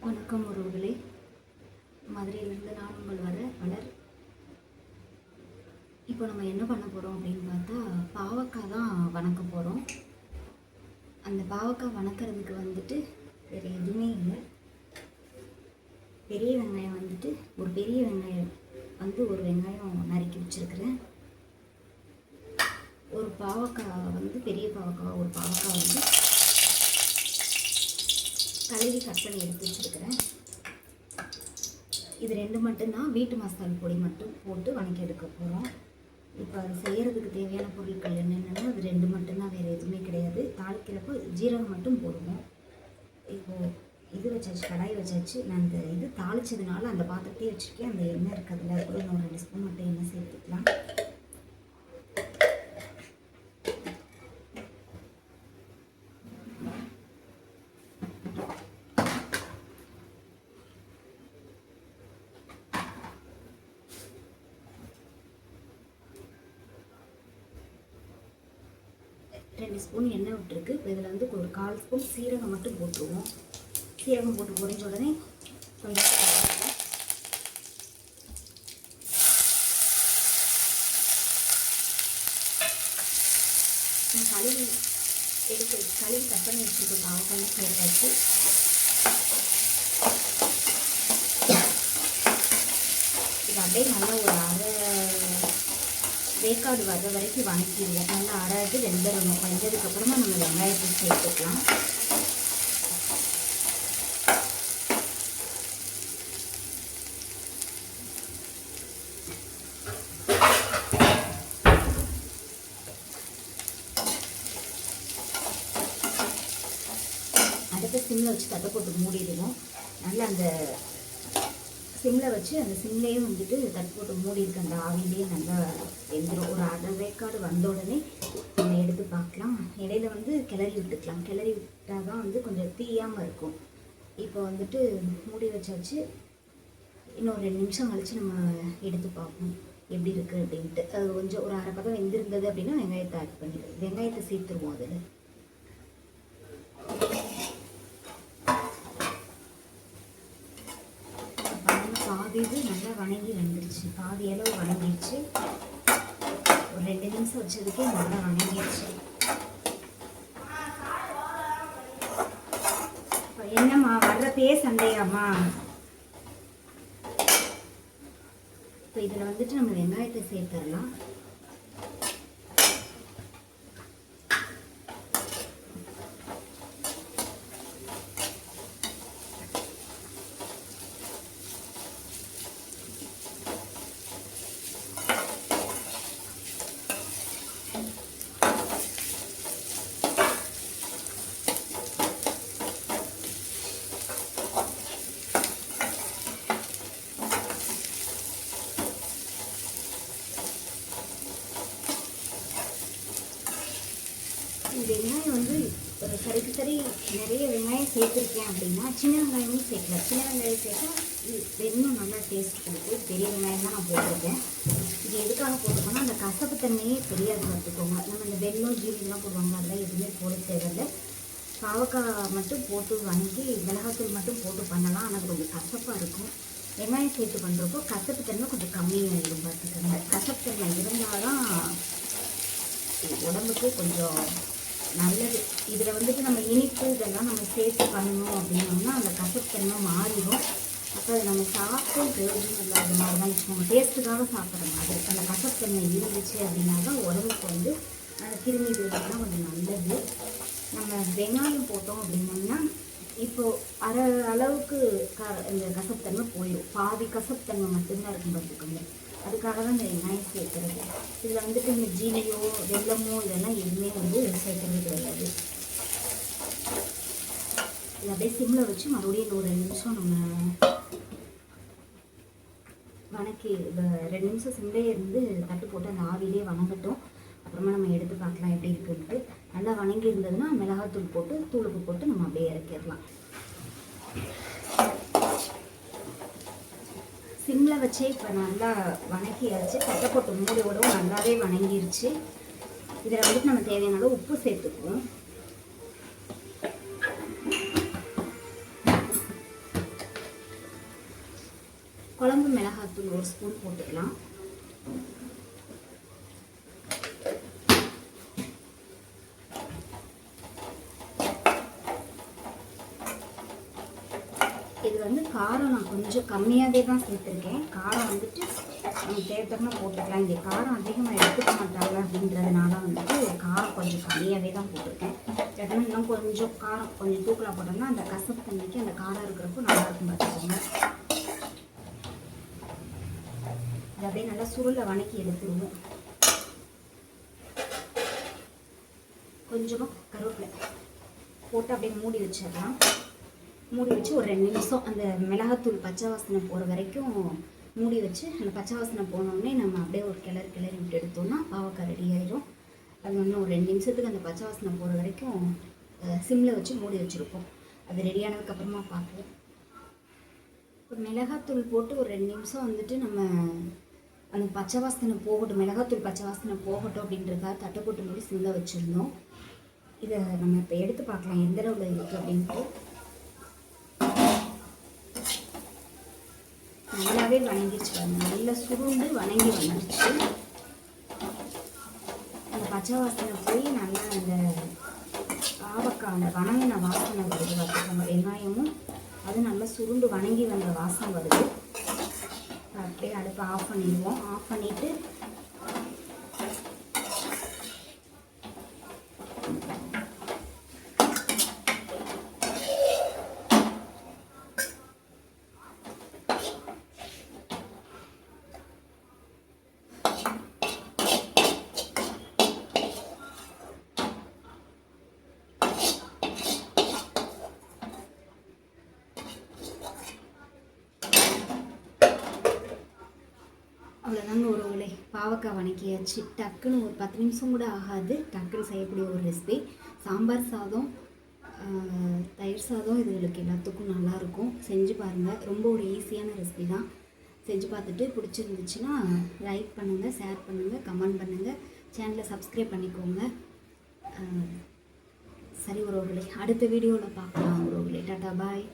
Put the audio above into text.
வணக்கம் உறவுகளே. மதுரையிலேருந்து நான் உங்கள் வளர். இப்போ நம்ம என்ன பண்ண போகிறோம் அப்படின்னு பார்த்தா பாவக்காய் தான் வணக்க போகிறோம். அந்த பாவக்காய் வணக்கிறதுக்கு வந்துட்டு வேறு எதுவுமே இல்லை. பெரிய வெங்காயம் வந்துட்டு ஒரு பெரிய வெங்காயம் ஒரு வெங்காயம் நறுக்கி வச்சுருக்கிறேன். ஒரு பாவக்காய் பெரிய பாவக்காய் ஒரு பாவக்காய் கழுவி கட் பண்ணி எடுத்து வச்சுருக்கிறேன். இது ரெண்டு மட்டும்தான் வீட்டு மசாலா பொடி மட்டும் போட்டு வணக்கி எடுக்க போகிறோம். இப்போ அது செய்கிறதுக்கு தேவையான பொருட்கள் என்னென்னா அது ரெண்டு மட்டும்தான், வேறு எதுவுமே கிடையாது. தாளிக்கிறப்போ ஜீரகம் மட்டும் போடுவோம். இப்போது இது வச்சாச்சு, கடாய் வச்சாச்சு. நான் இந்த இது தாளித்ததுனால அந்த பாத்திரத்தையே வச்சுருக்கேன். அந்த எண்ணெய் இருக்கிறதுல கூட இன்னும் 2 ஸ்பூன் மட்டும் எண்ணெய் சேர்த்துக்கலாம். ரெண்டு ஸ்பூன் எண்ணெய் விட்டுருக்கு. இப்போ இதில் ஒரு 1/4 ஸ்பூன் சீரகம் மட்டும் போட்டுருவோம். சீரகம் போட்டு பொரிஞ்ச உடனே கொஞ்சம் கழுவி கட் பண்ணி வச்சுட்டு பாவக்காய் சேர்த்தாச்சு. இது அப்படியே நல்லா ஒரு அரை வேக்காடு வர்ற வரைக்கும் வணக்கிடுவோம். நல்லா அரைட்டு வெந்துடணும். வெந்ததுக்கப்புறமா நம்ம வெங்காயத்தை சேர்த்துக்கலாம். அடுத்த சிம்மில் வச்சு தட்டை போட்டு மூடிடுவோம். நல்லா அந்த சிம்மில் வச்சு அந்த சிம்லேயே தட்டு போட்டு மூடி இருக்க அந்த ஆவிலேயே நல்லா வெந்துடும். ஒரு அரை வேக்காடு வந்த உடனே நம்ம எடுத்து பார்க்கலாம். இடையில கிளறி விட்டுக்கலாம். கிளறி விட்டால் தான் கொஞ்சம் தீயாமல் இருக்கும். இப்போ மூடி வச்சாச்சு. இன்னும் 2 நிமிஷம் கழித்து நம்ம எடுத்து பார்ப்போம் எப்படி இருக்குது அப்படின்ட்டு. அது கொஞ்சம் ஒரு அரை பதம் வெந்திருந்தது அப்படின்னா வெங்காயத்தை ஆட் பண்ணிடுவோம். வெங்காயத்தை சேர்த்துருவோம். அதில் பாதி இது நல்லா வணங்கி வந்துடுச்சு. பாதி அளவு வணங்கிடுச்சு. ஒரு 2 நிமிஷம் வச்சதுக்கே நல்லா வணங்கிடுச்சு. என்னம்மா வர்றப்பே சண்டையாம்மா? இப்போ இதில் நம்ம வெங்காயத்தை சேர்த்துடலாம். வெங்காயம் சரிக்கு சரி நிறைய வெங்காயம் சேர்த்துருக்கேன் அப்படின்னா சின்ன வெங்காயமும் சேர்க்கலாம். சின்ன வெங்காயம் சேர்த்தா இன்னும் நல்லா டேஸ்ட் கொடுத்து. பெரிய வெங்காயம் தான் நான் போட்டிருக்கேன். இது எதுக்காக போட்டிருக்கோன்னா அந்த கசப்பு தன்மையே தெரியாது பார்த்துக்கோங்க. நம்ம இந்த வெல்லம் ஜீரகம்லாம் போடுவாங்க, அதெல்லாம் எதுவுமே போட தேவையில்லை. பாவக்காய் மட்டும் போட்டு வணங்கி மிளகாத்தூள் மட்டும் போட்டு பண்ணலாம். ஆனால் கொஞ்சம் கசப்பாக இருக்கும். வெங்காயம் சேர்த்து பண்ணுறப்போ கசப்பு தன்மை கொஞ்சம் கம்மியாகிடும் பார்த்துக்கோங்க. கசப்பு தன்மை இருந்தால் தான் உடம்புக்கு கொஞ்சம் நல்லது. இதில் நம்ம இனிப்பு இதெல்லாம் நம்ம சேர்த்து பண்ணணும் அப்படின்னோம்னா அந்த கசப்புத்தன்மை மாறிடும். அப்போ அதை நம்ம சாப்பிட்டும் பிரயோஜனம் இல்லாத மாதிரி தான் வச்சுக்கோங்க. டேஸ்ட்டுக்காக சாப்பிட்ற மாதிரி அந்த கசப்புத்தன்மை இருந்துச்சு அப்படின்னா தான் உடம்புக்கு அந்த கிருமி இதெல்லாம் கொஞ்சம் நல்லது. நம்ம வெங்காயம் போட்டோம் அப்படின்னோம்னா இப்போது அரை அளவுக்கு இந்த கசப்புத்தன்மை போயிடும். பாதி கசப்புத்தன்மை மட்டும்தான் இருக்கும் பார்த்துக்கோங்க. அதுக்காக தான் இந்த வெங்காயம் சேர்க்குறது. இதில் இந்த ஜீனியோ வெல்லமோ இதெல்லாம் எதுவுமே சேர்க்கறது கிடையாது. இதை அப்படியே சிம்மில் வச்சு மறுபடியும் ஒரு 2 நிமிஷம் நம்ம வணக்கி 2 நிமிஷம் சிம்லேயே இருந்து தட்டு போட்டு அந்த ஆவிலே வணங்கட்டும். அப்புறமா நம்ம எடுத்து பார்க்கலாம் எப்படி இருக்குன்ட்டு. நல்லா வணங்கி இருந்ததுன்னா மிளகாத்தூள் போட்டு தூளுப்பு போட்டு நம்ம அப்படியே இறக்கிடலாம். சிம்மில் வச்சே இப்போ நல்லா வணக்கியாச்சு. தட்டை போட்டு மூடி விடவும் நல்லாவே வணங்கிருச்சு. இதில் நம்ம தேவையான அளவு உப்பு சேர்த்துக்குவோம். குழம்பு மிளகாத்தூள் 1 ஸ்பூன் போட்டுக்கலாம். இது வந்து காரம் நான் கொஞ்சம் கம்மியாகவே தான் சேர்த்துருக்கேன். காரம் வந்துட்டு நம்ம தேவைத்தக்கமாக போட்டுக்கலாம். இங்கே காரம் அதிகமாக எடுத்துக்க மாட்டாங்க அப்படின்றதுனால வந்துட்டு காரம் கொஞ்சம் கம்மியாகவே தான் போட்டிருக்கேன். இல்லைன்னா இன்னும் கொஞ்சம் காரம் கொஞ்சம் தூக்கலாக போட்டோம்னா அந்த கசப்பு தண்ணிக்கு அந்த காரம் இருக்கிறப்போ நல்லாயிருக்கும் பார்த்துக்கோங்க. இது அப்படியே நல்லா சுருளை வணக்கி எடுத்துருவோம். கொஞ்சமாக கருவேப்பிலை போட்டு அப்படியே மூடி வச்சிடலாம். மூடி வச்சு ஒரு 2 நிமிஷம் அந்த மிளகாத்தூள் பச்சை வாசனை போகிற வரைக்கும் மூடி வச்சு அந்த பச்சை வாசனை போனோடனே நம்ம அப்படியே ஒரு கிளறி விட்டு எடுத்தோம்னா பாவக்காய் ரெடி ஆயிடும். அது வந்து ஒரு 2 நிமிஷத்துக்கு அந்த பச்சை வாசனை போகிற வரைக்கும் சிம்மில் வச்சு மூடி வச்சுருப்போம். அது ரெடியானதுக்கப்புறமா பார்ப்போம். இப்போ மிளகாத்தூள் போட்டு ஒரு 2 நிமிஷம் வந்துட்டு நம்ம அந்த பச்சை வாசனை போகட்டும், மிளகாத்தூள் பச்சை வாசனை போகட்டும் அப்படின்றதுக்காக தட்டை போட்டு மூடி சிம்மில் வச்சுருந்தோம். இதை நம்ம இப்போ எடுத்து பார்க்கலாம் எந்த அளவில் இருக்குது அப்படின்ட்டு. நல்லாவே வணங்கிடுச்சு, நல்லா சுருண்டு வணங்கி வந்துடுச்சு. அந்த பச்சை வாசனை போய் நல்லா அந்த பாவக்காய் வணங்கின வாசனை வருது பார்த்துக்கோங்க. வெங்காயமும் அது நல்லா சுருண்டு வணங்கி வந்த வாசனை வருது. அப்படியே அடுப்பை ஆஃப் பண்ணிடுவோம். ஆஃப் பண்ணிவிட்டு அவ்வளோதாங்க உறவுகளே, பாவக்காய் வணக்கியாச்சு. டக்குன்னு ஒரு 10 நிமிஷம் கூட ஆகாது, டக்குன்னு செய்யக்கூடிய ஒரு ரெசிபி. சாம்பார் சாதம், தயிர் சாதம் இதுகளுக்கு எல்லாத்துக்கும் நல்லாயிருக்கும். செஞ்சு பாருங்கள். ரொம்ப ஒரு ஈஸியான ரெசிபி தான். செஞ்சு பார்த்துட்டு பிடிச்சிருந்துச்சுன்னா லைக் பண்ணுங்கள், ஷேர் பண்ணுங்கள், கமெண்ட் பண்ணுங்கள், சேனலை சப்ஸ்கிரைப் பண்ணிக்கோங்க. சரி உறவுகளே, அடுத்த வீடியோவில் பார்க்கலாம் உறவுகளே. டாட்டா பாய்.